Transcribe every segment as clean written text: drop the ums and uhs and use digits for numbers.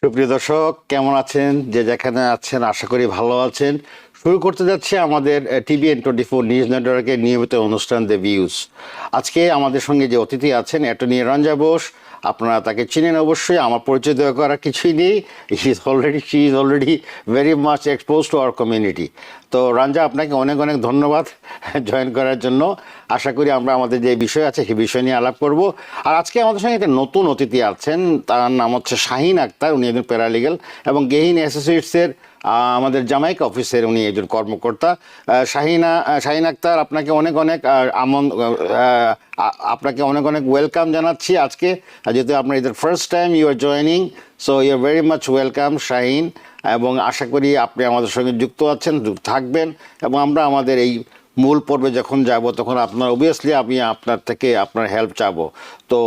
সুপ্রিয় দর্শক, কেমন আছেন? যে যেখানে আছেন আশা করি ভালো আছেন। শুরু করতে যাচ্ছে আমাদের TVN24 নিউজ নেটওয়ার্কের নিয়মিত অনুষ্ঠান দ্য ভিউজ। আজকে আমাদের সঙ্গে যে অতিথি আছেন অ্যাটর্নি রঞ্জা বোস, আপনারা তাকে চিনেন অবশ্যই, আমার পরিচয় দেওয়া করার কিছুই নেই। She is already very much expose to our community. তো রঞ্জা, আপনাকে অনেক অনেক ধন্যবাদ জয়েন করার জন্য। আশা করি আমরা আমাদের যে বিষয় আছে সেই বিষয় নিয়ে আলাপ করব। আর আজকে আমাদের সঙ্গে একটা নতুন অতিথি আছেন, তার নাম হচ্ছে শাহিন আক্তার। উনি একজন প্যারালিগাল এবং গেহিন অ্যাসোসিয়েটসের আমাদের জামাইকা অফিসের উনি একজন কর্মকর্তা। শাহিন আক্তার, আপনাকে অনেক অনেক আপনাকে অনেক অনেক ওয়েলকাম জানাচ্ছি আজকে, যেহেতু আপনার either first time you are joining. So you are very much welcome Shahin, এবং আশা করি আপনি আমাদের সঙ্গে যুক্ত আছেন, থাকবেন। এবং আমরা আমাদের এই মূল পর্বে যখন যাব তখন আপনার অবভিয়াসলি আমি আপনার থেকে আপনার হেল্প চাবো। তো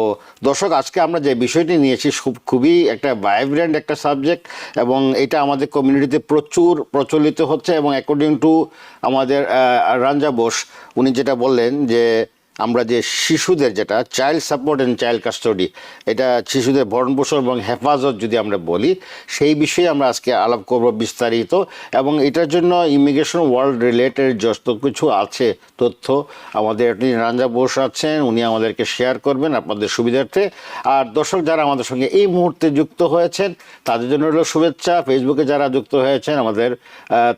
দর্শক, আজকে আমরা যে বিষয়টি নিয়েছি খুবই একটা ভাইব্রেন্ট একটা সাবজেক্ট, এবং এটা আমাদের কমিউনিটিতে প্রচুর প্রচলিত হচ্ছে। এবং অ্যাকর্ডিং টু আমাদের রঞ্জা বোস, উনি যেটা বললেন যে আমরা যে শিশুদের যেটা child support and child custody, এটা শিশুদের ভরণপোষণ এবং হেফাজত যদি আমরা বলি, সেই বিষয়ে আমরা আজকে আলাপ করব বিস্তারিত। এবং এটার জন্য ইমিগ্রেশন ওয়ার্ল্ড রিলেটেড যত কিছু আছে তথ্য, আমাদের রঞ্জা বোস আছেন, উনি আমাদেরকে শেয়ার করবেন আপনাদের সুবিধার্থে। আর দর্শক যারা আমাদের সঙ্গে এই মুহূর্তে যুক্ত হয়েছেন তাদের জন্য হলো শুভেচ্ছা। ফেসবুকে যারা যুক্ত হয়েছেন আমাদের,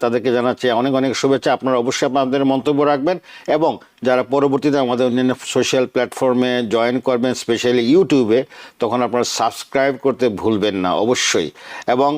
তাদেরকে জানাচ্ছি অনেক অনেক শুভেচ্ছা। আপনারা অবশ্যই আপনাদের মন্তব্য রাখবেন, এবং যারা পরবর্তীতে আমাদের অন্যান্য সোশ্যাল প্ল্যাটফর্মে জয়েন করবেন, স্পেশালি ইউটিউবে, তখন আপনারা সাবস্ক্রাইব করতে ভুলবেন না অবশ্যই। এবং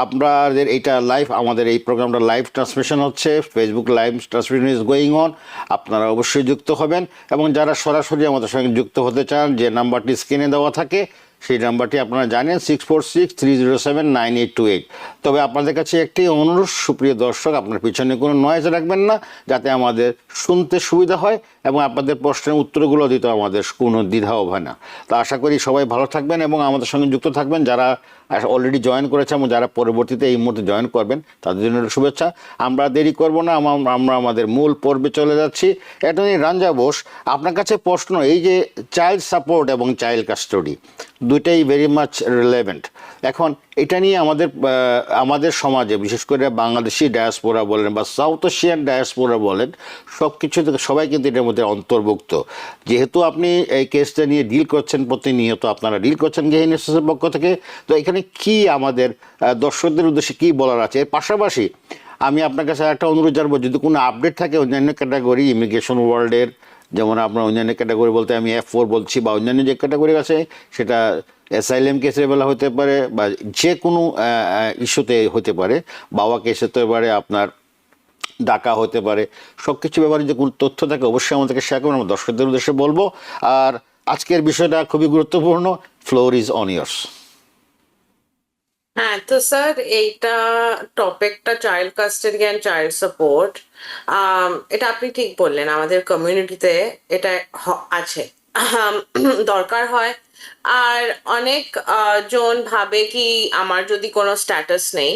আপনাদের এইটা লাইভ, আমাদের এই প্রোগ্রামটা লাইভ ট্রান্সমিশন হচ্ছে, Facebook live transmission is going on. আপনারা অবশ্যই যুক্ত হবেন, এবং যারা সরাসরি আমাদের সঙ্গে যুক্ত হতে চান, যে নাম্বারটি স্ক্রিনে দেওয়া থাকে সেই নাম্বারটি আপনারা জানেন, 646-307-9828। তবে আপনাদের কাছে একটি অনুরোধ সুপ্রিয় দর্শক, আপনার পিছনে কোনো নয়েজ রাখবেন না, যাতে আমাদের শুনতে সুবিধা হয় এবং আপনাদের প্রশ্নের উত্তরগুলো দিতে আমাদের কোনো দ্বিধাও হয় না। তো আশা করি সবাই ভালো থাকবেন এবং আমাদের সঙ্গে যুক্ত থাকবেন। যারা অলরেডি জয়েন করেছে এবং যারা পরবর্তীতে এই মুহূর্তে জয়েন করবেন তাদের জন্য শুভেচ্ছা। আমরা দেরি করব না, আমরা আমাদের মূল পর্বে চলে যাচ্ছি। অ্যাটর্নি রঞ্জা বোস, আপনার কাছে প্রশ্ন, এই যে চাইল্ড সাপোর্ট এবং চাইল্ড কাস্টডি দুইটাই ভেরি মাচ রিলেভেন্ট। এখন এটা নিয়ে আমাদের সমাজে, বিশেষ করে বাংলাদেশি ডায়াসপোরা বলেন বা সাউথ এশিয়ান ডায়াসপোরা বলেন, সব কিছু থেকে সবাই কিন্তু এটার মধ্যে অন্তর্ভুক্ত। যেহেতু আপনি এই কেসটা নিয়ে ডিল করছেন, প্রতিনিয়ত আপনারা ডিল করছেন গেহিন এসোসিয়েশনের পক্ষ থেকে, তো এখানে কি আমাদের দর্শকদের উদ্দেশ্যে কি বলার আছে? এর পাশাপাশি আমি আপনার কাছে একটা অনুরোধ জানবো, যদি কোনো আপডেট থাকে অন্যান্য ক্যাটাগরি ইমিগ্রেশন ওয়ার্ল্ডের, যেমন আপনার অন্যান্য ক্যাটাগরি বলতে আমি F4 বলছি, বা অন্যান্য যে ক্যাটাগরি আছে সেটা অ্যাসাইলেম কেসের বেলা হতে পারে, বা যে কোনো ইস্যুতে হতে পারে, বাবা কেস হতে পারে, আপনার ডাকা হতে পারে, সব কিছু ব্যাপারে যে কোনো তথ্য থাকে অবশ্যই আমাদেরকে শেয়ার করবেন, আমরা দর্শকদের উদ্দেশ্যে বলবো। আর আজকের বিষয়টা খুবই গুরুত্বপূর্ণ। Floor is on years. হ্যাঁ, তো স্যার এইটা টপিকটা child custody and child support, এটা আপনি ঠিক বললেন, আমাদের কমিউনিটিতে এটা আছে, দরকার হয়। আর অনেক জন ভাবে কি আমার যদি কোনো স্ট্যাটাস নেই,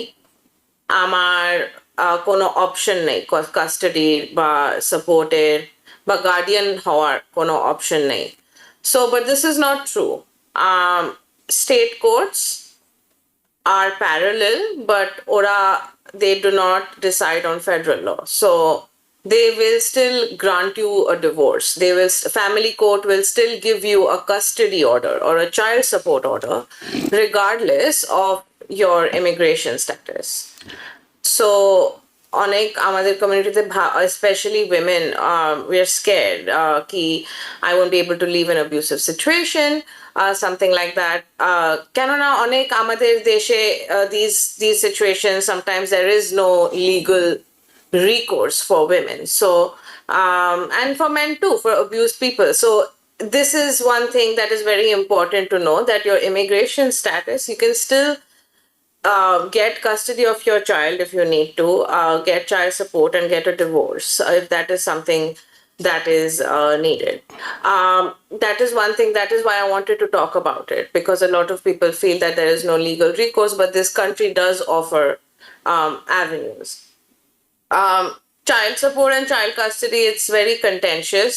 আমার কোনো অপশন নেই কাস্টাডির বা সাপোর্টের বা গার্ডিয়ান হওয়ার কোনো অপশন নেই। So but this is not true. State courts are parallel, but they do not decide on federal law. So they will still grant you a divorce. Family court will still give you a custody order or a child support order, regardless of your immigration status. So অনেক আমাদের কমিউনিটিতে, especially women, we are scared ki I won't be able to leave an abusive situation, something like that. কেননা অনেক আমাদের দেশে these situations, sometimes there is no legal recourse for women, so and for men too, for abused people. So this is one thing that is very important to know, that your immigration status, you can still get custody of your child if you need to, get child support and get a divorce if that is something that is needed. That is one thing, that is why I wanted to talk about it, because a lot of people feel that there is no legal recourse, but this country does offer avenues. Child support and child custody, it's very contentious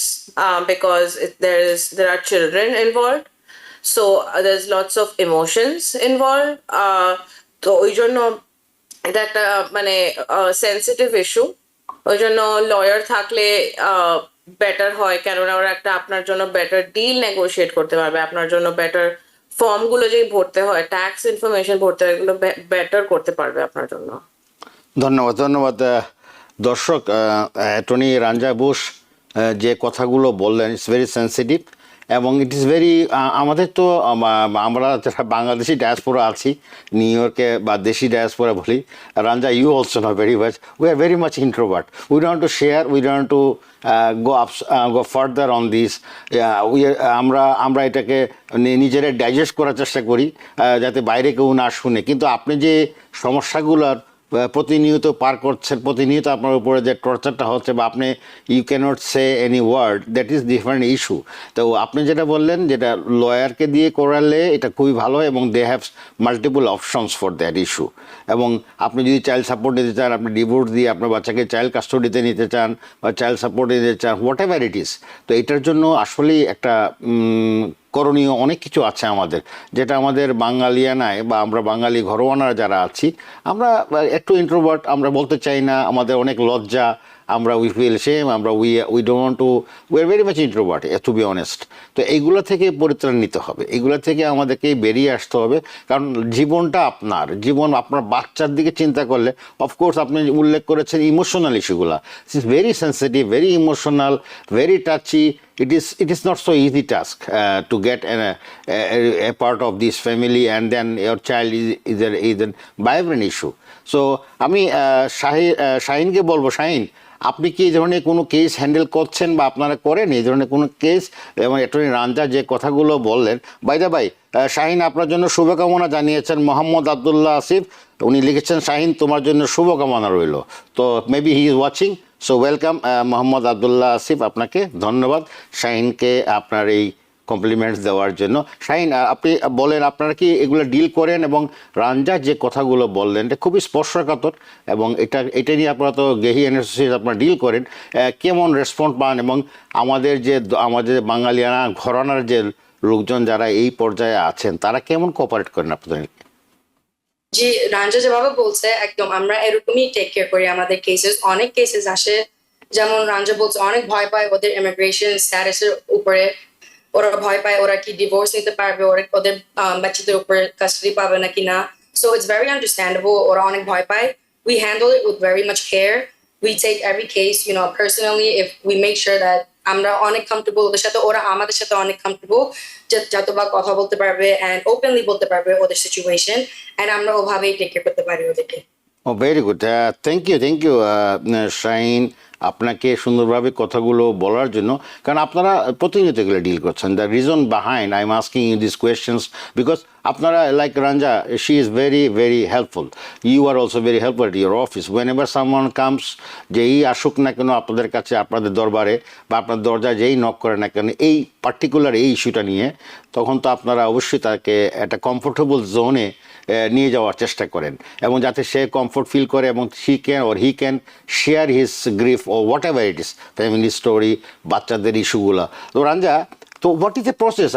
because there are children involved. So there's lots of emotions involved. তো ওই জন্য এটা একটা মানে sensitive issue. ওই জন্য lawyer থাকলে better হয়, কেননা ওরা একটা আপনার জন্য বেটার ডিল নেগোশিয়েট করতে পারবে, আপনার জন্য বেটার ফর্মগুলো যেই ভরতে হয়, ট্যাক্স ইনফরমেশন ভরতে হয়, এগুলো বেটার করতে পারবে আপনার জন্য। ধন্যবাদ ধন্যবাদ দর্শক, অ্যাটর্নি রাঞ্জা বোস যে কথাগুলো বললেন ইটস ভেরি সেন্সিটিভ এবং ইট ইজ ভেরি, আমাদের তো আমরা যারা বাংলাদেশি ডায়াসপোরা আছি নিউ ইয়র্কে বা দেশি ডায়াসপোরা বলি, Ranja you also know very much, we are very much introvert, we don't to share, we don't to go further on this. আমরা এটাকে নিজেরা ডাইজেস্ট করার চেষ্টা করি যাতে বাইরে কেউ না শুনে, কিন্তু আপনি যে সমস্যাগুলোর প্রতিনিয়ত পার করছেন, প্রতিনিয়ত আপনার উপরে যে টর্চারটা হচ্ছে বা আপনি you can't say any word, that is different issue. তো আপনি যেটা বললেন যেটা লয়ারকে দিয়ে করালে এটা খুবই ভালো এবং they have multiple options for that issue. এবং আপনি যদি চাইল্ড সাপোর্ট দিতে চান, আপনি ডিভোর্স দিয়ে আপনার বাচ্চাকে চাইল্ড কাস্টোডিতে নিতে চান বা চাইল্ড সাপোর্ট দিতে চান, হোয়াট এভার ইট ইজ, তো এটার জন্য আসলেই একটা করণীয় অনেক কিছু আছে আমাদের, যেটা আমাদের বাঙালিয়ানায় বা আমরা বাঙালি ঘরোয়ানারা যারা আছি আমরা একটু ইন্ট্রোভার্ট, আমরা বলতে চাই না, আমাদের অনেক লজ্জা, আমরা উই ফিল সেম, আমরা we don't to, we are very much introvert to be honest. তো এইগুলো থেকে পরিত্রাণ নিতে হবে, এগুলো থেকে আমাদেরকে বেরিয়ে আসতে হবে, কারণ জীবনটা আপনার জীবন, আপনার বাচ্চার দিকে চিন্তা করলে অফকোর্স আপনি উল্লেখ করেছেন ইমোশনাল ইস্যুগুলা, it's very sensitive, very emotional, very touchy. It is not so easy task to get a part of this family, and then your child is a vibrant issue. So আমি শাহিনকে বলবো, শাহিন আপনি কি এই ধরনের কোনো কেস হ্যান্ডেল করছেন বা আপনারা করেন এই ধরনের কোনো কেস? এবং অ্যাটর্নি রাঞ্জা যে কথাগুলো বললেন, বাই দা বাই শাহিন আপনার জন্য শুভকামনা জানিয়েছেন মোহাম্মদ আবদুল্লাহ আসিফ, উনি লিখেছেন শাহিন তোমার জন্য শুভকামনা রইল। তো maybe he is watching, so welcome Mohammad Abdullah Asif, আপনাকে ধন্যবাদ শাহিনকে আপনার এই কমপ্লিমেন্টস দেওয়ার জন্য। শাহিন আপনি বলেন আপনারা কি এগুলো ডিল করেন, এবং রাঞ্জা যে কথাগুলো বললেন এটা খুবই স্পর্শকাতর, এবং এটা নিয়ে আপনারা তো গেহি অ্যাসোসিয়েট আপনারা ডিল করেন, কেমন রেসপন্স পান, এবং আমাদের বাঙালিয়ানা ঘরানার যে লোকজন যারা এই পর্যায়ে আছেন তারা কেমন কোঅপারেট করেন আপনাদের? জি, রাঞ্জা যেভাবে বলছে একদম আমরা এরকমই টেক কেয়ার করি। আমাদের অনেক কেসেস আসে, যেমন রাঞ্জা বলছে অনেক ভয় পায় ওদের ইমিগ্রেশন স্ট্যাটাসের উপরে, ওরা ভয় পায় ওরা কি ডিভোর্স নিতে পারবে, ওদের বাচ্চাদের উপরে কাস্টাডি পাবে নাকি না। সো ইটস ভেরি আন্ডারস্ট্যান্ডেবল, ওরা অনেক ভয় পায়। We handle it with very much care, we take every case personally, if we make sure that আমরা অনেক কমফোর্টেবল ওদের সাথে, ওরা আমাদের সাথে অনেক কমফোর্টেবল, যাতে বা কথা বলতে পারবে অ্যান্ড ওপেনলি বলতে পারবে ওদের সিচুয়েশন, অ্যান্ড আমরা ওভাবেই টেক কেয়ার করতে পারি ওদেরকে। Oh very good, thank you Shahin আপনাকে সুন্দরভাবে কথাগুলো বলার জন্য, কারণ আপনারা প্রতিনিয়ত এগুলো ডিল করছেন। The reason behind I am asking you this questions because আপনারা like Ranja, she is very very helpful, you are also very helpful at your office whenever someone comes, যেই আসুক না কেন আপনাদের কাছে, আপনাদের দরবারে বা আপনার দরজায় যেই নক করে না কেন এই পার্টিকুলার এই ইস্যুটা নিয়ে, তখন তো আপনারা অবশ্যই তাকে একটা কমফোর্টেবল জোনে নিয়ে যাওয়ার চেষ্টা করেন, এবং যাতে সে কমফোর্ট ফিল করে এবং he can share his grief ও whatever it is, family story, বাচ্চাদের ইস্যুগুলো। তো রাঞ্জা, তো হোয়াট ইজ দ্য প্রসেস?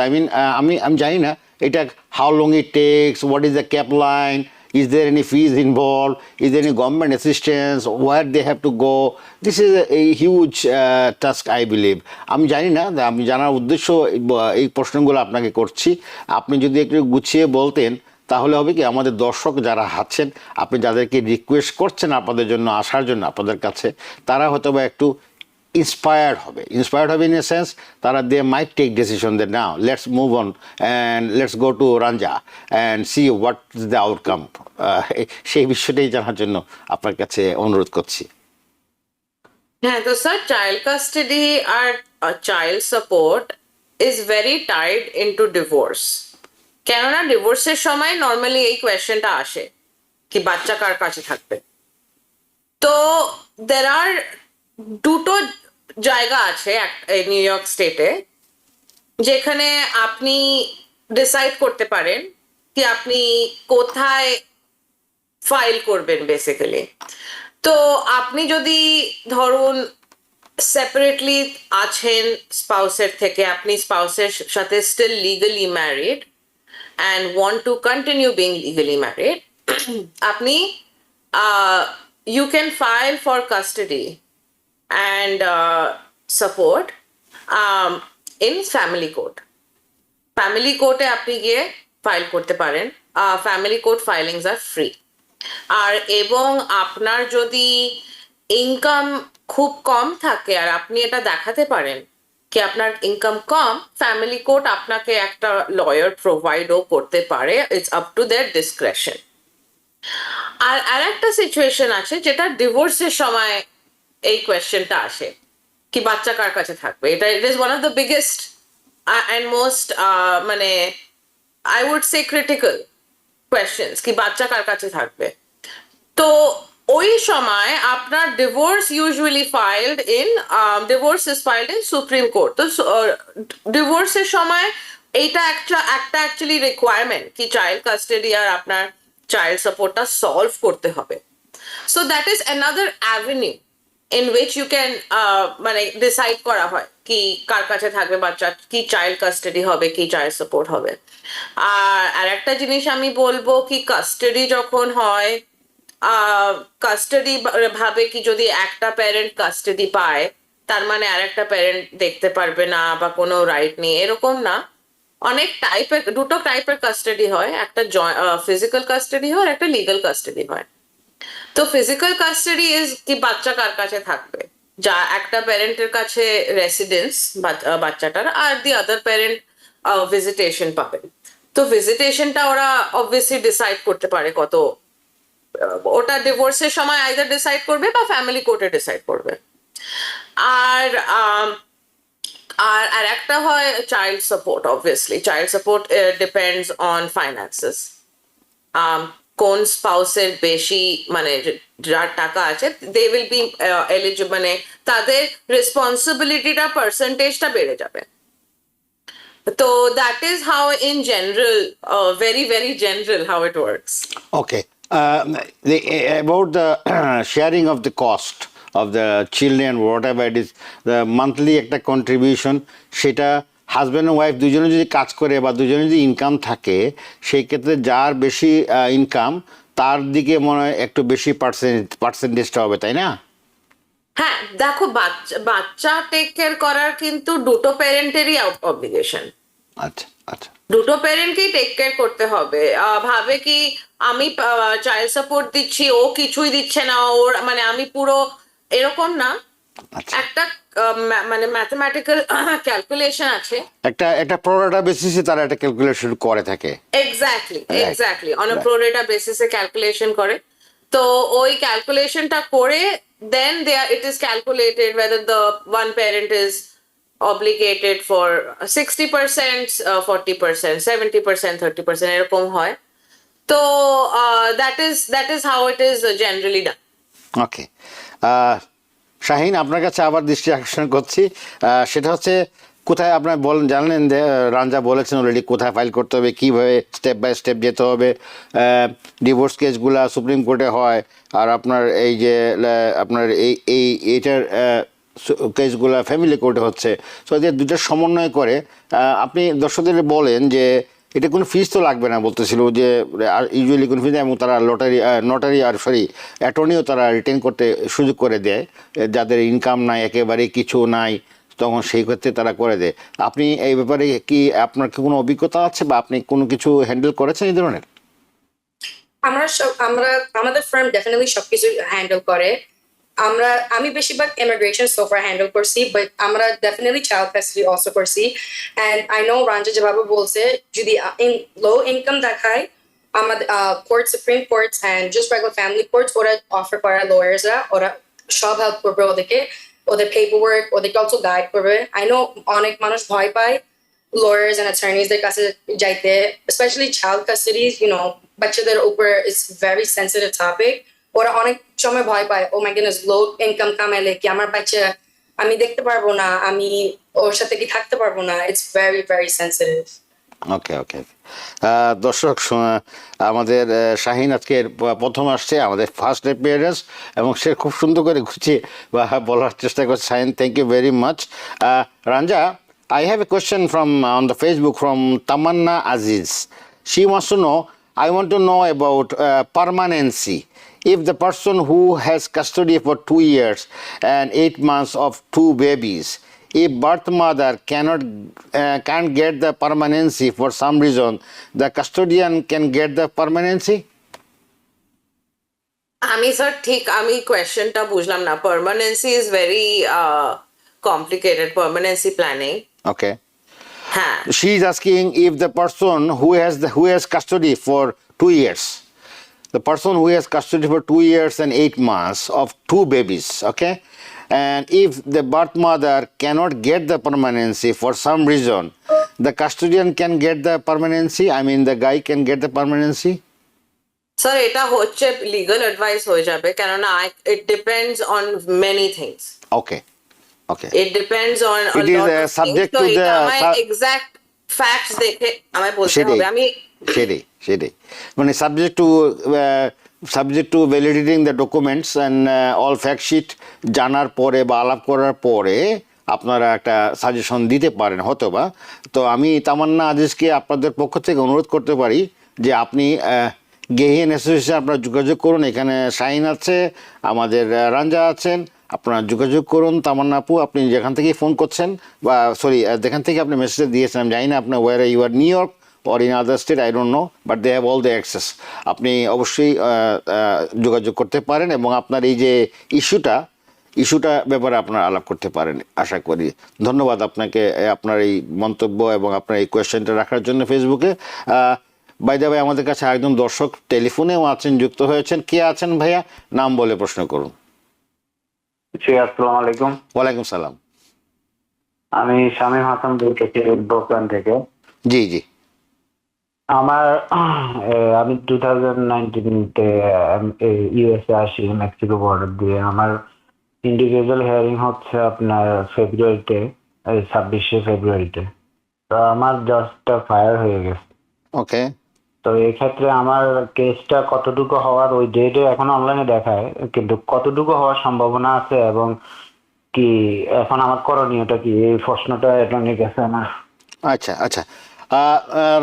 আমি জানি না এটা, how long it takes, what is the cap line, is there any fees involved, is there any government assistance, where they have to go? This is a huge task I believe. আমি জানি না, আমি জানার উদ্দেশ্য এই প্রশ্নগুলো আপনাকে করছি। আপনি যদি একটু গুছিয়ে বলতেন তাহলে হবে কি, আমাদের দর্শক যারা আছেন, আপনি যাদেরকে রিকোয়েস্ট করছেন আপনাদের জন্য আসার জন্য আপনাদের কাছে, তারা হয়তো বা একটু inspired হবে in a sense, তারা they might take decision that now let's move on and let's go to Ranja and see what is the outcome. সেই বিষয়টাই জানার জন্য আপনার কাছে অনুরোধ করছি। হ্যাঁ, তো স্যার চাইল্ড কাস্টাডি আর child support is very tied into divorce, কেননা ডিভোর্সের সময় নর্মালি এই কোয়েশ্চেনটা আসে কি বাচ্চা কার কাছে থাকবে। তো দের আর দুটো জায়গা আছে নিউ ইয়র্ক স্টেটে যেখানে আপনি ডিসাইড করতে পারেন কি আপনি কোথায় ফাইল করবেন বেসিক্যালি। তো আপনি যদি ধরুন সেপারেটলি আছেন স্পাউসের থেকে, আপনি স্পাউসের সাথে still legally married and want to continue being legally married, আপনি you can file for custody and support in family court. Family কোর্টে আপনি গিয়ে ফাইল করতে পারেন। Family court filings are free. আর এবং আপনার যদি ইনকাম খুব কম থাকে আর আপনি এটা দেখাতে পারেন কি আপনার ইনকাম কম, ফ্যামিলি কোর্ট আপনাকে একটা লয়ার প্রোভাইডও করতে পারে। It's up to their discretion. আর একটা সিচুয়েশন আছে যেটা ডিভোর্সের সময় এই কোয়েশ্চেনটা আসে কি বাচ্চা কার কাছে থাকবে। এটা it is one of the biggest and most মানে I would say critical questions কি বাচ্চা কার কাছে থাকবে। তো ওই সময় আপনার divorce usually filed in divorce is filed in supreme court. তো ডিভোর্সের সময় এইটা একটা অ্যাকচুয়ালি রিকোয়ারমেন্ট কি চাইল্ড কাস্টাডি আর আপনার চাইল্ড সাপোর্টটা সলভ করতে হবে। So that is another avenue in which you can মানে ডিসাইড করা হয় কি কার কাছে থাকবে বাচ্চা, কি চাইল্ড কাস্টাডি হবে, কি চাইল্ড সাপোর্ট হবে। আর একটা জিনিস আমি বলবো কি কাস্টাডি যখন হয়, কাস্টাডি ভাবে কি যদি একটা প্যারেন্ট কাস্টাডি পায় তার মানে আরেকটা প্যারেন্ট দেখতে পারবে না বা কোনো রাইট নেই, এরকম না। অনেক টাইপের, দুটো টাইপের কাস্টাডি হয়, একটা ফিজিক্যাল কাস্টাডি হয় আর একটা লিগাল কাস্টাডি হয়। তো ফিজিক্যাল কাস্টাডি ইজ কি বাচ্চা কার কাছে থাকবে, যা একটা প্যারেন্টের কাছে রেসিডেন্স বাচ্চাটার, আর দি আদার প্যারেন্ট ভিজিটেশন পাবে। তো ভিজিটেশনটা ওরা অবভিয়াসলি ডিসাইড করতে পারে কত, ওটা ডিভোর্সের সময় আইদার ডিসাইড করবে বা ফ্যামিলি কোর্টে ডিসাইড করবে। আর আর একটা হয় child support. Obviously child support depends on finances. কোন স্পাউসের বেশি মানে যার টাকা আছে দে উইল বি এলিজিবল, মানে তাদের রেসপন্সিবিলিটিটা পার্সেন্টেজটা বেড়ে যাবে। তো that is how in general, very very general how it works. Okay. About the sharing of the cost of the children, whatever it is, the monthly একটা contribution, সেটা husband and wife দুজনে যদি কাজ করে বা দুজনে যদি ইনকাম থাকে, সেই ক্ষেত্রে যার বেশি ইনকাম তার দিকে মনে হয় একটু বেশি পার্সেন্টেজটা হবে, তাই না? হ্যাঁ, দেখো বাচ্চা টেক কেয়ার করার কিন্তু দুটো প্যারেন্টেরই অব্লিগেশন। আচ্ছা আচ্ছা। দুটো প্যারেন্টকেই টেক কেয়ার করতে হবে। ভাবে কি আমি চাইল্ড সাপোর্ট দিচ্ছি, ও কিছুই দিচ্ছে না, ওর মানে আমি পুরো, এরকম না। আচ্ছা। একটা মানে ম্যাথমেটিক্যাল ক্যালকুলেশন আছে, একটা প্রোরাটা বেসিসে তারা একটা ক্যালকুলেশন করে থাকে। এক্স্যাক্টলি অন আ প্রোরেটা বেসিসে ক্যালকুলেশন করে। তো ওই ক্যালকুলেশনটা করে দেন it is calculated whether the one parent is obligated for 60%, 40%, 70%, 30%, এরকম হয়। তো that is how it is generally done. ওকে। শাহিন, আপনার কাছে আবার দৃষ্টি আকর্ষণ করছি, সেটা হচ্ছে কোথায় আপনার জানলেন যে রাঞ্জা বলেছেন অলরেডি কোথায় ফাইল করতে হবে, কীভাবে স্টেপ বাই স্টেপ যেতে হবে। ডিভোর্স কেসগুলা সুপ্রিম কোর্টে হয়, আর আপনার এই যে আপনার এইটার কেসগুলা ফ্যামিলি কোর্টে হচ্ছে। সো এদের দুটো সমন্বয় করে আপনি দর্শকদের বলেন যে এটা কোনো ফিস তো লাগবে না, বলতেছিল যে আর ইউজুয়ালি কোনো ফিস, এবং তারা নটারি আর অ্যাটর্নিও তারা রিটেন করতে সুযোগ করে দেয় যাদের ইনকাম নাই, একেবারেই কিছু নাই, তখন সেই ক্ষেত্রে তারা করে দেয়। আপনি এই ব্যাপারে কি আপনার কি কোনো অভিজ্ঞতা আছে বা আপনি কোনো কিছু হ্যান্ডেল করেছেন এই ধরনের? আমরা আমাদের ফার্ম ডেফিনেটলি সবকিছু হ্যান্ডেল করে। আমি বেশিরভাগ ইমিগ্রেশন সোফার হ্যান্ডেল করছি, বাট আমরা ডেফিনেটলি চাইল্ড কাস্টাডি অলসো করছি। অ্যান্ড আই নো রাঞ্জা যেভাবে বলছে যদি লো ইনকাম দেখায়, আমাদের court, supreme court and just regular family court ওরা অফার করা লয়ার্সরা, ওরা সব হেল্প করবে ওদেরকে, ওদের পেপার ওয়ার্ক, ওদেরকে অলসো গাইড করবে। আই নো অনেক মানুষ ভয় পায় lawyers and attorneys দের কাছে যাইতে, স্পেশালি চাইল্ড কাস্টাডি, বাচ্চাদের উপর ইটস ভেরি সেন্সিটিভ টপিক। ওরা অনেক সময় ভয় পায়, ও মাই গডনেস, লো ইনকাম কামাইলে কি আমার বাচ্চা আমি দেখতে পারবো না, আমি ওর সাথে কি থাকতে পারবো না। It's very very sensitive. Okay okay দর্শক আমাদের শাহিন আজকে প্রথম আসছে, আমাদের ফার্স্ট অ্যাপিয়ারেন্স, এবং সে খুব সুন্দর করে গুছিয়ে বলার চেষ্টা করছে। Shahin, thank you very much. Ranja, I have a question from on the Facebook from Tamanna Aziz. She wants to know, I want to know about permanency. If the person who has custody for 2 years and 8 months of 2 babies, if birth mother can't get the permanency for some reason, the custodian can get the permanency? আমি sir ঠিক আমি কোয়েশ্চেনটা বুঝলাম না। Permanency is very complicated, permanency planning. Okay. হ্যাঁ, She is asking if the person who has custody for 2 years, the person who has custody for 2 years and 8 months of 2 babies, okay, and if the birth mother cannot get the permanency for some reason, the custodian can get the permanency. I mean, the guy can get the permanency. Sir এটা হচ্ছে legal advice হয়ে যাবে, কেননা it depends on many things. Okay, okay. It depends on It is subject to the exact facts দেখে আমায় বলতে সেটাই হবে। আমি সেটাই মানে subject to validating the documents and all fact sheet জানার পরে বা আলাপ করার পরে আপনারা একটা সাজেশন দিতে পারেন হয়তোবা। তো আমি তামান্না আজিজকে আপনাদের পক্ষ থেকে অনুরোধ করতে পারি যে আপনি গেহিয়ান অ্যাসোসিয়েশন আপনারা যোগাযোগ করুন। এখানে শাহিন আছে, আমাদের রাঞ্জা আছেন, আপনারা যোগাযোগ করুন। তামান্না আপু, আপনি যেখান থেকেই ফোন করছেন বা সরি যেখান থেকে আপনি মেসেজ দিয়েছেন, আমি জানি না আপনার where you are New York or in other state, I don't know, but they have all the access. আপনি অবশ্যই যোগাযোগ করতে পারেন এবং আপনার এই যে ইস্যুটা ব্যাপারে আপনারা আলাপ করতে পারেন আশা করি। ধন্যবাদ আপনাকে আপনার এই মন্তব্য এবং আপনার এই কোয়েশ্চেনটা রাখার জন্য ফেসবুকে। বাই দ্য ওয়ে, আমাদের কাছে একজন দর্শক টেলিফোনেও আছেন, যুক্ত হয়েছেন। কে আছেন ভাইয়া? নাম বলে প্রশ্ন করুন। জি, আসসালামু আলাইকুম। ওয়ালাইকুম সালাম। আমি শামীম হাসান বলতেছি ব্রুকলিন থেকে। জি জি। আমি 2019-তে ইউএসএ আসি মেক্সিকো বর্ডার দিয়ে। আমার ইন্ডিভিজুয়াল হিয়ারিং হচ্ছে আপনার ফেব্রুয়ারিতে, 26শে ফেব্রুয়ারিতে। তো আমার জাস্টটা ফায়ার হয়ে গেছে। ওকে। তো এই ক্ষেত্রে আমার কেসটা কতটুকু হওয়ার, ওই ডেটে এখন অনলাইনে দেখায়, কিন্তু কতটুকু হওয়ার সম্ভাবনা আছে এবং কি এখন আমার করণীয়টা কি, এই প্রশ্নটা অ্যাটর্নির কাছে আমার। আচ্ছা।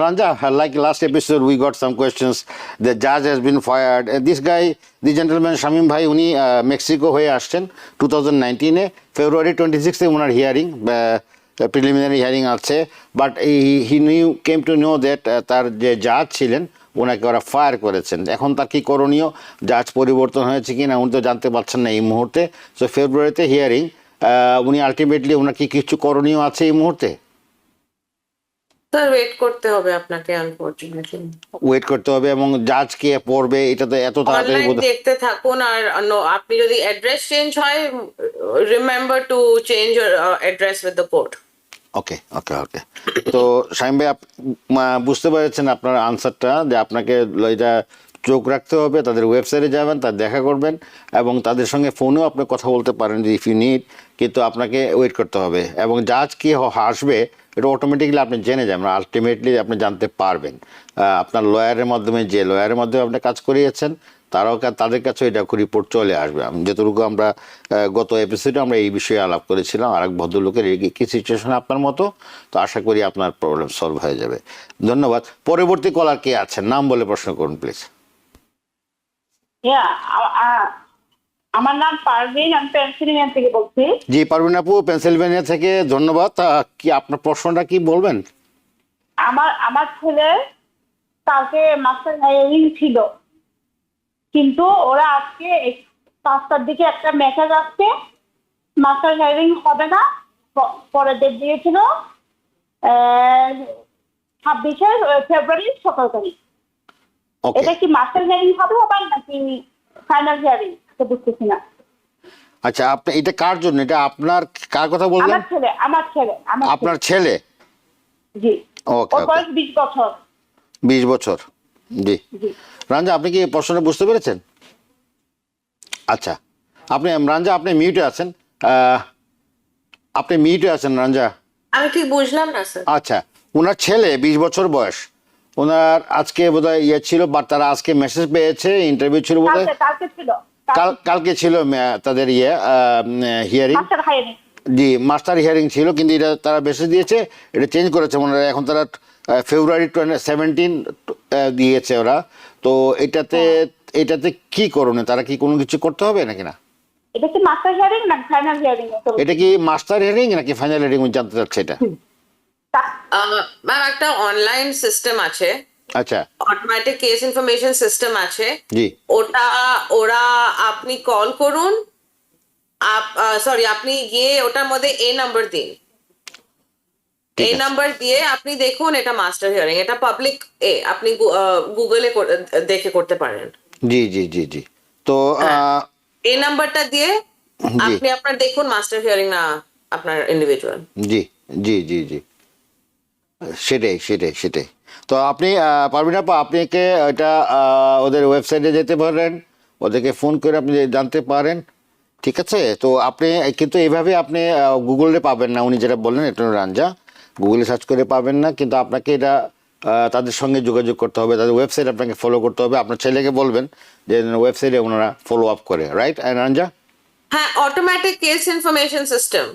Ranja, like last episode, we got some questions. The judge has been fired. This gentleman, Shamim Bhai, উনি মেক্সিকো হয়ে আসছেন 2019-এ ফেব্রুয়ারি 26-এ ওনার হিয়ারিং, প্রিলিমিনারি হিয়ারিং আছে। But he came to know that তার যে জাজ ছিলেন ওনাকে ওরা ফায়ার করেছেন। এখন তার কি করণীয়, জাজ পরিবর্তন হয়েছে কি না উনি তো জানতে পারছেন না এই মুহূর্তে। সো ফেব্রুয়ারিতে হিয়ারিং, উনি আলটিমেটলি ওনার কি কিছু করণীয় আছে এই মুহূর্তে? স্যার ওয়েট করতে হবে আপনাকে, আনফরচুনেটলি ওয়েট করতে হবে এবং জাজ কে পড়বে এটা তো এত তাড়াতাড়ি অনলাইন দেখতে থাকুন। আর আপনি যদি অ্যাড্রেস চেঞ্জ হয়, remember to change your address with the court. Okay. তো শাহিম ভাই, বুঝতে পেরেছেন আপনার আনসারটা, যে আপনাকে এটা চোখ রাখতে হবে, তাদের ওয়েবসাইটে যাবেন, তার দেখা করবেন এবং তাদের সঙ্গে ফোনেও আপনি কথা বলতে পারেন যে ইফ ইউ নিড, কিন্তু আপনাকে ওয়েট করতে হবে এবং জাজ কি আসবে এটা অটোমেটিকলি আপনি জেনে যাবেন, আলটিমেটলি আপনি জানতে পারবেন। আপনার লয়ারের মাধ্যমে আপনি কাজ করিয়েছেন তাদের কাছে এটা রিপোর্ট চলে আসবে। যতটুকু আমরা গত এপিসোডে আমরা এই বিষয়ে আলাপ করেছিলাম আরেক ভদ্রলোকের কি সিচুয়েশন আপনার মতো, তো আশা করি আপনার প্রবলেম সলভ হয়ে যাবে। ধন্যবাদ। পরবর্তী কলার কে আছেন? নাম বলে প্রশ্ন করুন প্লিজ। আমার নাম পারভিন, আমি পেনসিলভেনিয়া থেকে বলছি। জি পারভিন আপু, পেনসিলভেনিয়া থেকে, ধন্যবাদ। কি আপনার প্রশ্নটা কি বলবেন? আমার ছেলে কালকে মাস্টার হিয়ারিং ছিল, কিন্তু ওরা আজকে 5টার দিকে একটা মেসেজ আসছে মাস্টার হিয়ারিং হবে না, পরের ডেট দিয়েছিল 26শে ফেব্রুয়ারি 17 তারিখ। ওকে। এটা কি মাস্টার হিয়ারিং হবে আবার নাকি ফাইনাল হিয়ারিং বুঝতেছি না। আচ্ছা, আপনি এটা কার জন্য, এটা আপনার কার কথা বললেন? আপনার ছেলে। জি। ওর বয়স 20 বছর। 20 বছর। জি। রাঞ্জা, আপনি কি প্রশ্নটা বুঝতে পেরেছেন? আচ্ছা, রাঞ্জা আপনি মিউটে আছেন, রাঞ্জা। আমি ঠিক বুঝলাম না স্যার। আচ্ছা, ওনার ছেলে 20 বছর বয়স, ওনার আজকে বোধহয় ইয়ে ছিল, বাট তারা আজকে মেসেজ পেয়েছে, ইন্টারভিউ ছিল বোধহয় কালকে ছিল কালকে ছিল তাদের হিয়ারিং। Master hearing. জি, মাস্টার হিয়ারিং ছিল, কিন্তু এটা তারা মেসেজ দিয়েছে, এটা চেঞ্জ করেছে মনে হয়, এখন তারা ফেব্রুয়ারি 17 দিয়েছে ওরা। তো এটাতে কি করণে, তারা কি কোনো কিছু করতে হবে নাকি না? এটা কি মাস্টার হিয়ারিং না ফাইনাল হিয়ারিং? এটা কি মাস্টার হিয়ারিং নাকি ফাইনাল হিয়ারিং জানতে চাচ্ছে এটা। ম্যাম একটা অনলাইন সিস্টেম আছে, আচ্ছা, অটোমেটিক কেস ইনফরমেশন সিস্টেম আছে, জি ওরা আপনি কল করুন, সরি আপনি গিয়ে ওটার মধ্যে এ নাম্বার দিন, এই নাম্বার দিয়ে আপনি দেখুন এটা মাস্টার হিয়ারিং, এটা পাবলিক আপনি গুগলে দেখে করতে পারেন। জি জি জি জি। তো এই নাম্বারটা দিয়ে আপনি আপনার দেখুন মাস্টার হিয়ারিং না আপনার ইন্ডিভিজুয়াল। জি জি জি জি, সেটাই সেটাই সেটাই। তো আপনি পারবেন আপা, আপনাকে এটা ওদের ওয়েবসাইটে যেতে পারেন, ওদেরকে ফোন করে আপনি জানতে পারেন, ঠিক আছে? তো আপনি কিন্তু এইভাবে আপনি গুগলে পাবেন না, উনি যেটা বললেন এটা রাঞ্জা, গুগলে সার্চ করে পাবেন না, কিন্তু আপনাকে এটা তাদের সঙ্গে যোগাযোগ করতে হবে, তাদের ওয়েবসাইট আপনাকে ফলো করতে হবে, আপনার ছেলেকে বলবেন যে ওয়েবসাইটে ওনারা ফলো আপ করে, রাইট রাঞ্জা? হ্যাঁ, অটোমেটিক কেস ইনফরমেশন সিস্টেম,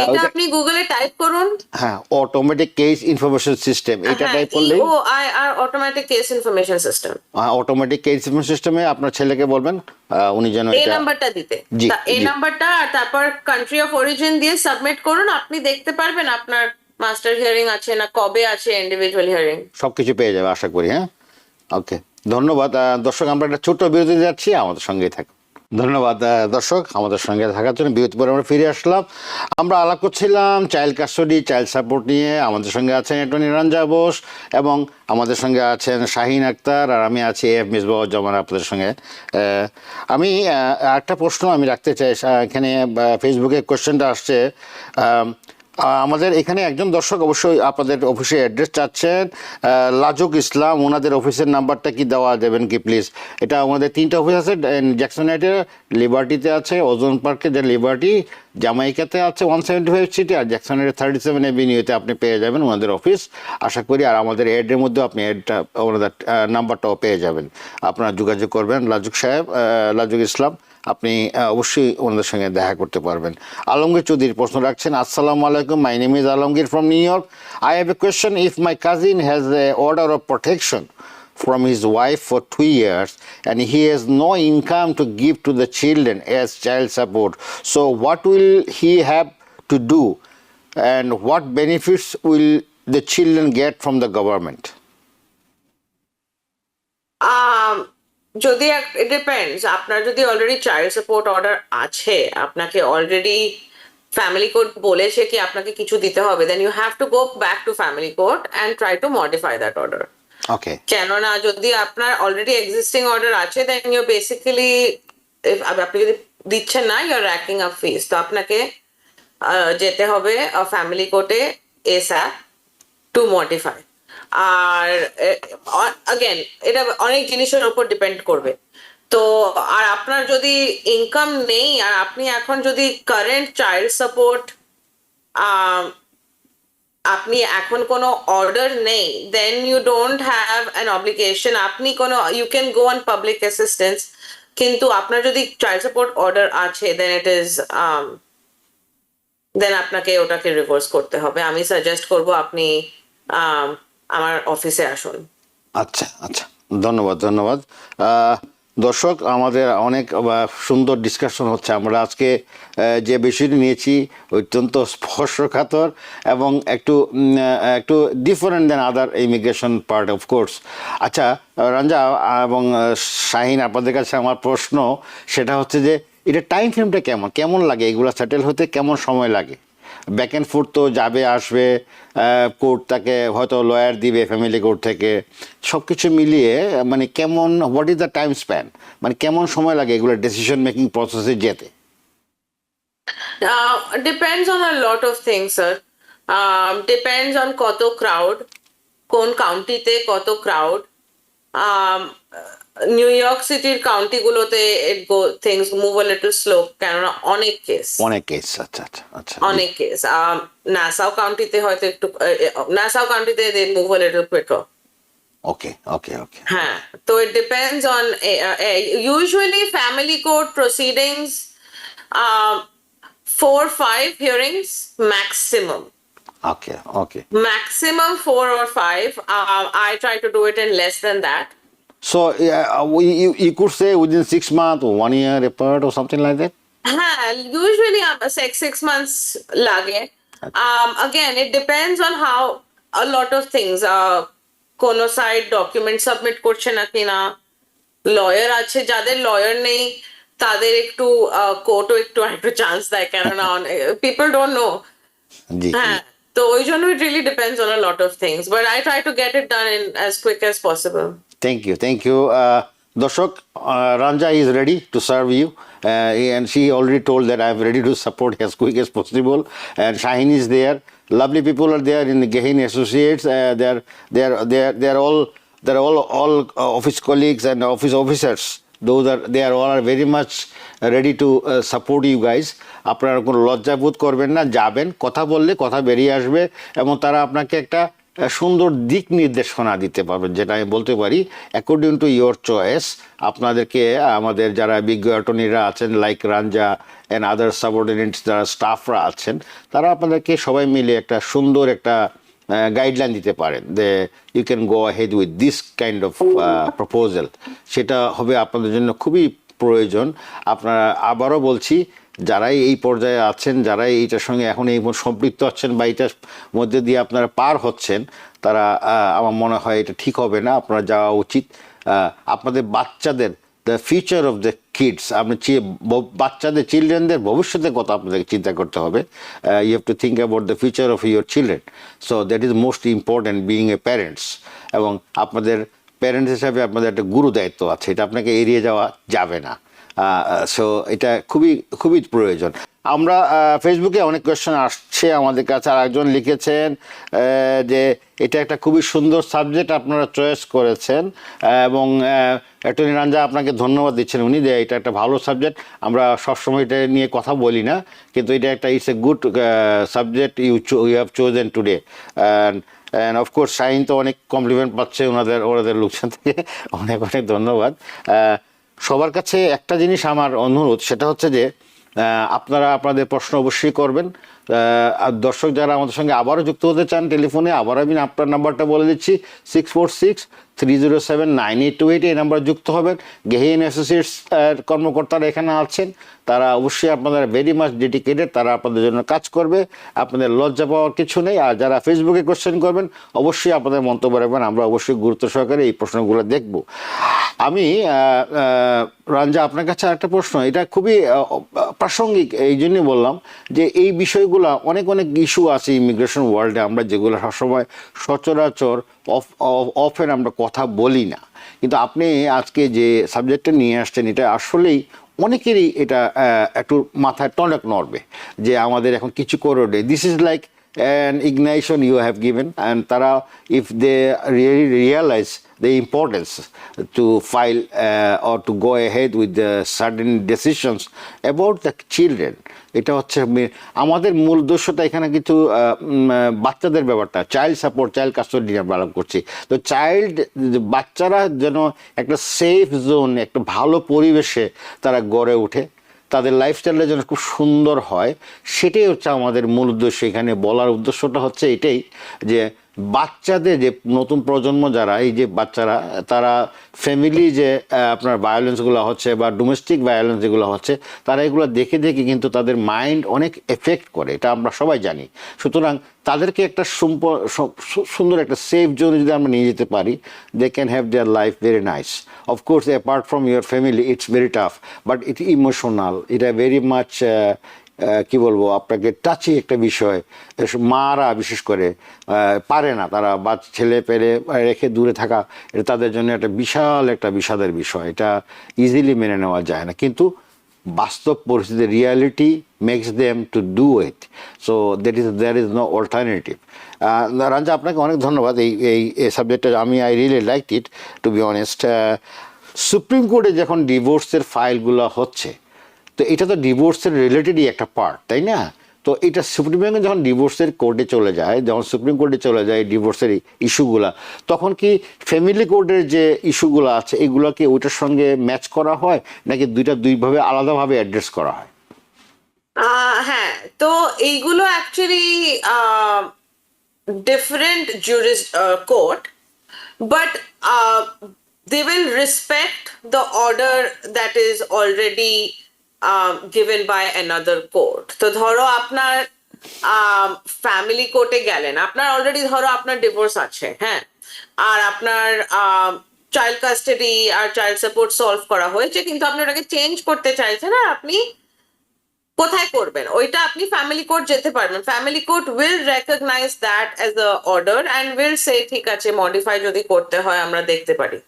এটা আপনি গুগলে টাইপ করুন। হ্যাঁ, অটোমেটিক কেস ইনফরমেশন সিস্টেম, এটা টাইপ করলেই EOIR automatic case information system, automatic case information সিস্টেমে আপনার ছেলেকে বলবেন উনি যেন এই এটা নাম্বারটা দিতে, জি, এই জি। নাম্বারটা আর তারপর কান্ট্রি অফ অরিজিন দিয়ে সাবমিট করুন, আপনি দেখতে পারবেন আপনার মাস্টার হিয়ারিং আছে না কবে আছে ইন্ডিভিজুয়াল হিয়ারিং। সবকিছু পেয়ে যাবে আশা করি। হ্যাঁ, ওকে, ধন্যবাদ। দর্শক, আমরা একটা ছোট্ট বিরতি যাচ্ছি, আমাদের সঙ্গেই থাকুন। ধন্যবাদ দর্শক, আমাদের সঙ্গে থাকার জন্য। বিরতি পরে আমরা ফিরে আসলাম। আমরা আলাপ করছিলাম চাইল্ড কাস্টডি, চাইল্ড সাপোর্ট নিয়ে। আমাদের সঙ্গে আছেন অ্যাটর্নি রাঞ্জা বোস এবং আমাদের সঙ্গে আছেন শাহিন আক্তার, আর আমি আছি এফ মিসবাউজ্জামান আপনাদের সঙ্গে। আমি একটা প্রশ্ন আমি রাখতে চাই, এখানে ফেসবুকে কোয়েশ্চেনটা আসছে। আমাদের এখানে একজন দর্শক অবশ্যই আপনাদের অফিসে অ্যাড্রেস চাচ্ছেন, লাজুক ইসলাম, ওনাদের অফিসের নাম্বারটা কি দেওয়া দেবেন কি প্লিজ? এটা আমাদের 3টা অফিস আছে, জ্যাকসনহাইটে, লিবার্টিতে আছে, ওজন পার্কে যে লিবার্টি, জামাইকাতে আছে 175 সিটি, আর জ্যাকসনহাইটে 37 এভিনিউতে আপনি পেয়ে যাবেন ওনাদের অফিস আশা করি। আর আমাদের অ্যাডের মধ্যে আপনি অ্যাডটা ওনাদের নাম্বারটাও পেয়ে যাবেন, আপনারা যোগাযোগ করবেন। লাজুক সাহেব, লাজুক ইসলাম, আপনি অবশ্যই ওনাদের সঙ্গে দেখা করতে পারবেন। আলমগীর চৌধুরী প্রশ্ন রাখছেন, আসসালামু আলাইকুম, my name is Alamgir from new York. I have a question, if my cousin has a order of protection from his wife for 2 years and he has no income to give to the children as child support, so what will he have to do and what benefits will the children get from the government? যদি it depends, আপনার যদি already child support order আছে, আপনাকে already family court বলেছে কি আপনাকে কিছু দিতে হবে, then you have to go back to family court and try to modify that order. Okay. কেননা যদি আপনার অলরেডি এক্সিস্টিং অর্ডার আছে, দেন ইউ বেসিক্যালি, আপনি যদি দিচ্ছেন না, ইউ আর র্যাকিং আপ ফিস, তো আপনাকে যেতে হবে ফ্যামিলি কোর্টে এসআপ টু মডিফাই। আর अगेन এটা অনেক জিনিসের উপর ডিপেন্ড করবে। তো আর আপনার যদি ইনকাম নেই আর আপনি এখন যদি কারেন্ট চাইল্ড সাপোর্ট আপনি এখন কোনো অর্ডার নেই, then you don't have an obligation, আপনি কোনো, you can go on public assistance, কিন্তু আপনার যদি চাইল্ড সাপোর্ট অর্ডার আছে, দেন ইট ইজ দেন আপনাকে ওটাকে রিভার্স করতে হবে। আমি সাজেস্ট করব আপনি আমার অফিসে আসুন। আচ্ছা আচ্ছা, ধন্যবাদ ধন্যবাদ। দর্শক, আমাদের অনেক সুন্দর ডিসকাশন হচ্ছে। আমরা আজকে যে বিষয়টি নিয়েছি অত্যন্ত স্পর্শকাতর এবং একটু একটু different then other immigration part of course. আচ্ছা রাঞ্জা এবং শাহিন, আপনাদের কাছে আমার প্রশ্ন সেটা হচ্ছে যে এটা টাইম ফ্রেমটা কেমন কেমন লাগে, এগুলো সেটেল হতে কেমন সময় লাগে? ব্যাক অ্যান্ড ফোর্থ তো যাবে আসবে, কোর্ট তাকে হয়তো লয়ার দিবে ফ্যামিলি কোর্ট থেকে, সব কিছু মিলিয়ে মানে কেমন, what is the time span, মানে কেমন সময় লাগে এগুলো ডিসিশন মেকিং প্রসেসে যেতে? Depends on a lot of things, sir. Depends on কত ক্রাউড, কোন কাউন্টিতে কত ক্রাউড, নিউ ইয়র্ক সিটির কাউন্টিগুলোতে things move a little slow, কেননা অনেক কেস, অনেক কেস, আচ্ছা আচ্ছা আচ্ছা, অনেক কেস। নাসাউ কাউন্টিতে হয়তো একটু, নাসাউ কাউন্টিতে they move a little quicker. Okay okay okay, হ্যাঁ, তো it depends on, usually family court proceedings 4-5 hearings maximum, okay okay. maximum 4 or 5. I try to do it in less than that. So you could say within 6 months or 1 year apart or something like that. হ্যাঁ, usually 6 months লাগে। Again, it depends on how a lot of things. কোন side document submit করছে না কিনা, lawyer আছে, যাদের lawyer নেই তাদের একটু কোর্টও একটু চান্স দেয়, কেননা পিপল ডোন্ট নো। জি হ্যাঁ, তো ওই জন্য it really depends on a lot of things, but I try to get it done in as quick as possible. Thank you thank you. দর্শক, Ranja is ready to serve you, and she already told that I am ready to support as quick as possible, and Shaheen is there, lovely people are there in the Gehin Associates. They're all office colleagues and office officers. They are all very much ready to support you guys. আপনারা কোনো লজ্জা বোধ করবেন না, যাবেন, কথা বললে কথা বেরিয়ে আসবে, এবং তারা আপনাকে একটা সুন্দর দিক নির্দেশনা দিতে পারবেন, যেটা আমি বলতে পারি অ্যাকর্ডিং টু ইয়োর চয়েস। আপনাদেরকে আমাদের যারা বিজ্ঞ অ্যাটর্নিরা আছেন লাইক রাঞ্জা অ্যান্ড আদার সাবঅর্ডিনেটস, যারা স্টাফরা আছেন, তারা আপনাদেরকে সবাই মিলে একটা সুন্দর একটা গাইডলাইন দিতে পারেন যে you can go ahead with this kind of proposal. সেটা হবে আপনাদের জন্য খুবই প্রয়োজন। আপনারা, আবারও বলছি, যারাই এই পর্যায়ে আছেন, যারাই এইটার সঙ্গে এখন এই সম্পৃক্ত আছেন বা এইটার মধ্যে দিয়ে আপনারা পার হচ্ছেন, তারা, আমার মনে হয় এটা ঠিক হবে না, আপনারা যাওয়া উচিত। আপনাদের বাচ্চাদের, the future of the kids, আপনি বাচ্চাদের, চিলড্রেনদের ভবিষ্যতের কথা আপনাদেরকে চিন্তা করতে হবে। You have to think about the future of your children. So that is most important being a parents. এবং আপনাদের প্যারেন্টস হিসাবে আপনাদের একটা গুরু দায়িত্ব আছে, এটা আপনাকে এড়িয়ে যাওয়া যাবে না। সো এটা খুবই খুবই প্রয়োজন। আমরা ফেসবুকে অনেক কোয়েশ্চেন আসছে আমাদের কাছে, আর একজন লিখেছেন যে এটা একটা খুবই সুন্দর সাবজেক্ট আপনারা চয়েস করেছেন, এবং অ্যাটর্নি রাঞ্জা আপনাকে ধন্যবাদ দিচ্ছেন উনি, যে এটা একটা ভালো সাবজেক্ট। আমরা সবসময় এটা নিয়ে কথা বলি না, কিন্তু এটা একটা it's a good subject you have chosen today. And of course Shahin তো অনেক কমপ্লিমেন্ট পাচ্ছে ওনাদের লোকজন থেকে, অনেক অনেক ধন্যবাদ। সবার কাছে একটা জিনিস আমার অনুরোধ, সেটা হচ্ছে যে আপনারা আপনাদের প্রশ্ন অবশ্যই করবেন। আর দর্শক যারা আমাদের সঙ্গে আবারও যুক্ত হতে চান টেলিফোনে, আবার আমি আপনার নাম্বারটা বলে দিচ্ছি, 646-307-9828, এই নাম্বার যুক্ত হবেন। গেহিন অ্যাসোসিয়েটস কর্মকর্তারা এখানে আছেন, তারা অবশ্যই আপনাদের ভেরি মাচ ডেডিকেটেড, তারা আপনাদের জন্য কাজ করবে, আপনাদের লজ্জা পাওয়ার কিছু নেই। আর যারা ফেসবুকে কোশ্চেন করবেন, অবশ্যই আপনাদের মন্তব্য রাখবেন, আমরা অবশ্যই গুরুত্ব সহকারে এই প্রশ্নগুলো দেখব। আমি রাঞ্জা, আপনার কাছে একটা প্রশ্ন, এটা খুবই প্রাসঙ্গিক, এই জন্যই বললাম যে এই বিষয়গুলো অনেক ইস্যু আছে ইমিগ্রেশন ওয়ার্ল্ডে, আমরা যেগুলো সবসময় সচরাচর অফেন আমরা কথা বলি না, কিন্তু আপনি আজকে যে সাবজেক্টটা নিয়ে আসছেন, এটা আসলেই অনেকেরই এটা একটু মাথায় টনক নড়বে যে আমাদের এখন কিছু করোডে, this is like an ignition you have given, and tara, if they really realize the importance to file or to go ahead with the certain decisions about the children, এটা হচ্ছে আমাদের মূল উদ্দেশ্যটা এখানে কিছু বাচ্চাদের ব্যাপারটা, চাইল্ড সাপোর্ট, চাইল্ড কাস্টোডি আমরা আলাপ করছি। তো বাচ্চারা যেন একটা সেফ জোন, একটা ভালো পরিবেশে তারা গড়ে ওঠে, তাদের লাইফস্টাইলটা যেন খুব সুন্দর হয়, সেটাই হচ্ছে আমাদের মূল উদ্দেশ্য। এখানে বলার উদ্দেশ্যটা হচ্ছে এটাই, যে বাচ্চাদের, যে নতুন প্রজন্ম যারা, এই যে বাচ্চারা, তারা ফ্যামিলি যে আপনার ভায়োলেন্সগুলো হচ্ছে বা ডোমেস্টিক ভায়োলেন্স যেগুলো হচ্ছে, তারা এগুলো দেখে কিন্তু তাদের মাইন্ড অনেক এফেক্ট করে, এটা আমরা সবাই জানি। সুতরাং তাদেরকে একটা সুন্দর একটা সেফ জোনে যদি আমরা নিয়ে যেতে পারি, they can have their life very nice. Of course apart from your family it's very tough, but it emotional, এটা ভেরি মাচ কি বলবো আপনাকে, টাচি একটা বিষয়। মারা বিশেষ করে পারে না, তারা ছেলে পেলে রেখে দূরে থাকা, এটা তাদের জন্য একটা বিশাল একটা বিষাদের বিষয়, এটা ইজিলি মেনে নেওয়া যায় না, কিন্তু বাস্তব পরিস্থিতি, reality makes them to do it. So there is no alternative. Ranja, আপনাকে অনেক ধন্যবাদ এই সাবজেক্টটা, I really like it to be honest. Supreme কোর্টে যখন ডিভোর্সের ফাইলগুলো হচ্ছে, তো এটা তো ডিভোর্সের রিলেটেডই একটা পার্ট, তাই না? তো এটা সুপ্রিম কোর্টে যখন ডিভোর্সের কোর্টে চলে যায়, যখন সুপ্রিম কোর্টে চলে যায় ডিভোর্সের ইস্যুগুলা, তখন কি ফ্যামিলি কোর্টের যে ইস্যুগুলো আছে এগুলোকে ওইটার সঙ্গে ম্যাচ করা হয়, নাকি দুইভাবে আলাদাভাবে অ্যাড্রেস করা হয়? হ্যাঁ, তো এইগুলো actually different court, but they will respect the order that is already given by another court. তো ধরো আপনার ফ্যামিলি কোর্টে গেলেন, আপনার অলরেডি ধরো আপনার ডিভোর্স আছে, হ্যাঁ, আর আপনার চাইল্ড কাস্টাডি আর চাইল্ড সাপোর্ট সলভ করা হয়েছে, কিন্তু আপনি ওটাকে চেঞ্জ করতে চাইছেন, আর আপনি কোথায় করবেন ওইটা আপনি ফ্যামিলি কোর্ট যেতে পারবেন। Family court will recognize that as a order and will say ঠিক আছে মডিফাই যদি করতে হয় আমরা দেখতে পারি।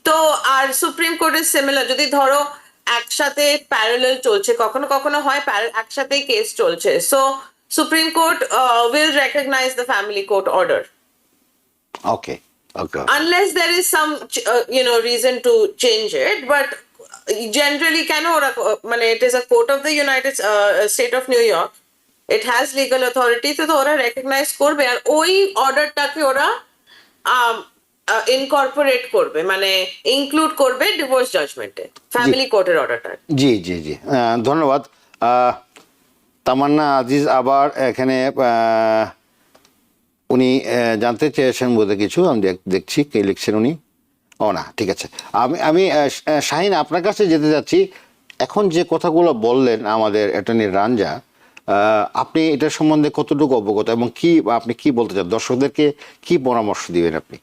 তো আর সুপ্রিম কোর্টের সিমিলার, যদি ধরো একসাথে প্যারালাল চলছে, কখনো কখনো হয় একসাথেই কেস চলছে, so supreme court will recognize the family court order okay okay unless there is some reason to change it, but generally কেন ওরা মানে it is a court of the United State of New York, it has legal authority, তো ওরা recognize করবে আর ওই অর্ডারটাকে ওরা incorporate করবে, মানে ইনক্লুড করবে ডিভোর্স জাজমেন্টে, ফ্যামিলি কোর্টের অর্ডারটা। জি জি জি, ধন্যবাদ। তামান্না আজিজ আবার এখানে উনি জানতে চেয়েছেন বোধ কিছু, আমি দেখছি কে লিখছেন উনি। ও না, ঠিক আছে, আমি শাহিন আপনার কাছে যেতে যাচ্ছি। এখন যে কথাগুলো বললেন আমাদের অ্যাটর্নি রাঞ্জা, আপনি এটার সম্বন্ধে কতটুকু অবগত এবং আপনি কি বলতে চান, দর্শকদেরকে কি পরামর্শ দিবেন আপনি?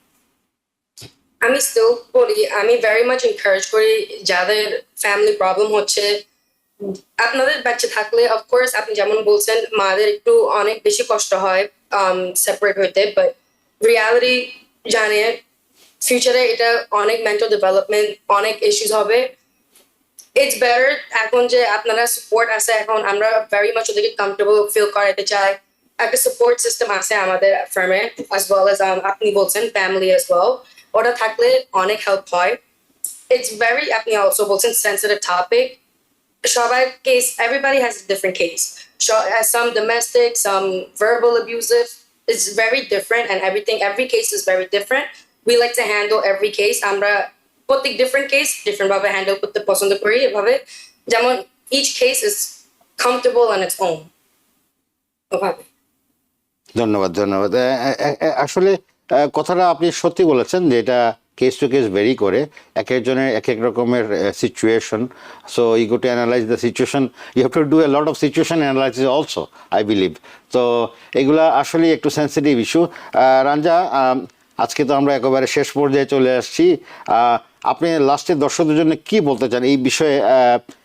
আমি স্টিল বলি, আমি ভেরি মাচ এনকারেজ করি যাদের ফ্যামিলি প্রবলেম হচ্ছে, আপনাদের বাচ্চা থাকলে অফকোর্স আপনি যেমন বলছেন মাদের একটু অনেক বেশি কষ্ট হয় সেপারেট হইতে, বাট রিয়ালিটি জানে ফিউচারে এটা অনেক মেন্টাল ডেভেলপমেন্ট, অনেক ইস্যুস হবে। ইটস বেটার এখন যে আপনারা সাপোর্ট আছে, এখন আমরা ভেরি মাচ ওদেরকে কমফোর্টেবল ফিল করাতে চাই, একটা সাপোর্ট সিস্টেম আছে আমাদের ফার্মে, অ্যাজ ওয়েল অ্যাজ আপনি বলছেন ফ্যামিলি অ্যাজ ওয়েল, ওটা থাকলে অনেক হেল্প হয়। ইটস ভেরি, আপনি অলসো বলছেন সেন্সিটিভ টপিক, সবাই case, everybody has a different case. So some domestic, some verbal abusive. It's very different, and every case is very different. We like to handle every case. আমরা প্রত্যেক different case different ভাবে handle করতে পছন্দ করি, এভাবে যেমন each case is comfortable on its own. ওভাবে। ধন্যবাদ ধন্যবাদ। আসলে কথাটা আপনি সত্যি বলেছেন যে এটা কেস টু কেস ভেরি করে, এক একজনের এক এক রকমের situation, so you go to analyze the situation, you have to do a lot of situation analysis also, I believe. তো এগুলা আসলে একটু সেন্সিটিভ ইস্যু। রাঞ্জা, আজকে তো আমরা একেবারে শেষ পর্যায়ে চলে আসছি, আপনি লাস্টে দর্শকদের জন্য কি বলতে চান এই বিষয়ে,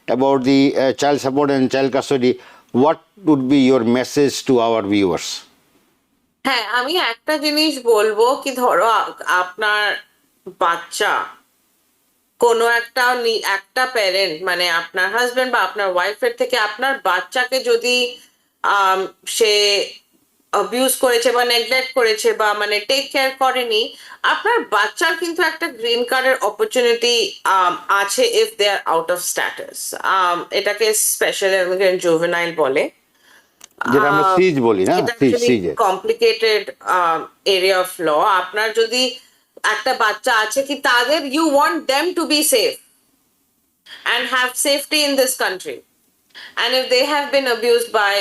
about the child support and child custody, what would be your message to our viewers? হ্যাঁ, আমি একটা জিনিস বলবো কি, ধরো আপনার বাচ্চা কোনো একটা প্যারেন্ট, মানে আপনার হাজবেন্ড বা আপনার ওয়াইফের থেকে আপনার বাচ্চাকে যদি সে অ্যাবিউজ করেছে বা নেগলেক্ট করেছে বা মানে টেক কেয়ার করেনি, আপনার বাচ্চার কিন্তু একটা গ্রিন কার্ডের অপরচুনিটি আছে if they are out of status. এটাকে স্পেশাল ইমিগ্রেন্ট জুভেনাইল বলে, যেটা আমরা সিজ বলি না, SIJ complicated area of law. আপনার যদি একটা বাচ্চা আছে কি তাদের, you want them to be safe and have safety in this country, and if they have been abused by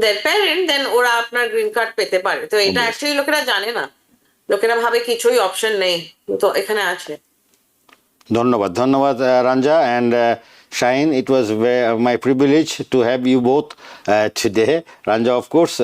their parent, then ওরা আপনার গ্রিন কার্ড পেতে পারে। তো এটা অ্যাকচুয়ালি লোকেরা জানে না, লোকেরা ভাবে কিছুই অপশন নেই, তো এখানে আছে। ধন্যবাদ ধন্যবাদ রাঞ্জা and Shaheen, it was my privilege to have you both today. Ranja, of course,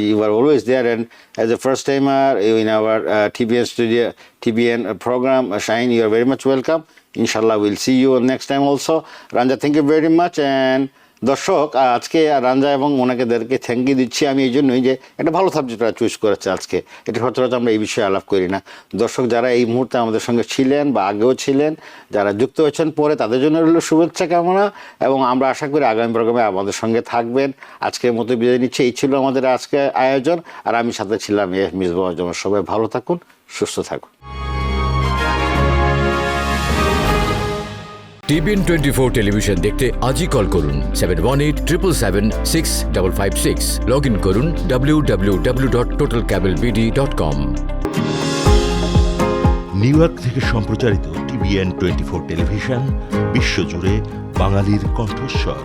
you were always there, and as a first timer in our TBN studio, TBN program, Shaheen, you are very much welcome. Inshallah, we'll see you next time also. Ranja, thank you very much. And দর্শক, আজকে রাঞ্জা এবং ওনাকেদেরকে thank you দিচ্ছি আমি এই জন্যই যে একটা ভালো সাবজেক্ট চুজ করেছে আজকে, এটা সচরাচর আমরা এই বিষয়ে আলাপ করি না। দর্শক যারা এই মুহূর্তে আমাদের সঙ্গে ছিলেন বা আগেও ছিলেন, যারা যুক্ত হয়েছেন পরে, তাদের জন্য রইল শুভেচ্ছা কামনা, এবং আমরা আশা করি আগামী প্রোগ্রামে আমাদের সঙ্গে থাকবেন। আজকের মতো বিদায় নিচ্ছি, এই ছিল আমাদের আজকে আয়োজন, আর আমি সাথে ছিলাম মিসবাহ। সবাই ভালো থাকুন, সুস্থ থাকুন। টিভিএন 24 টেলিভিশন দেখতে আজই কল করুন 7187776556। লগ ইন করুন www.totalcablebd.com। নিউ ইয়র্ক থেকে সম্প্রচারিত টিভিএন 24 টেলিভিশন বিশ্বজুড়ে বাঙালির কণ্ঠস্বর।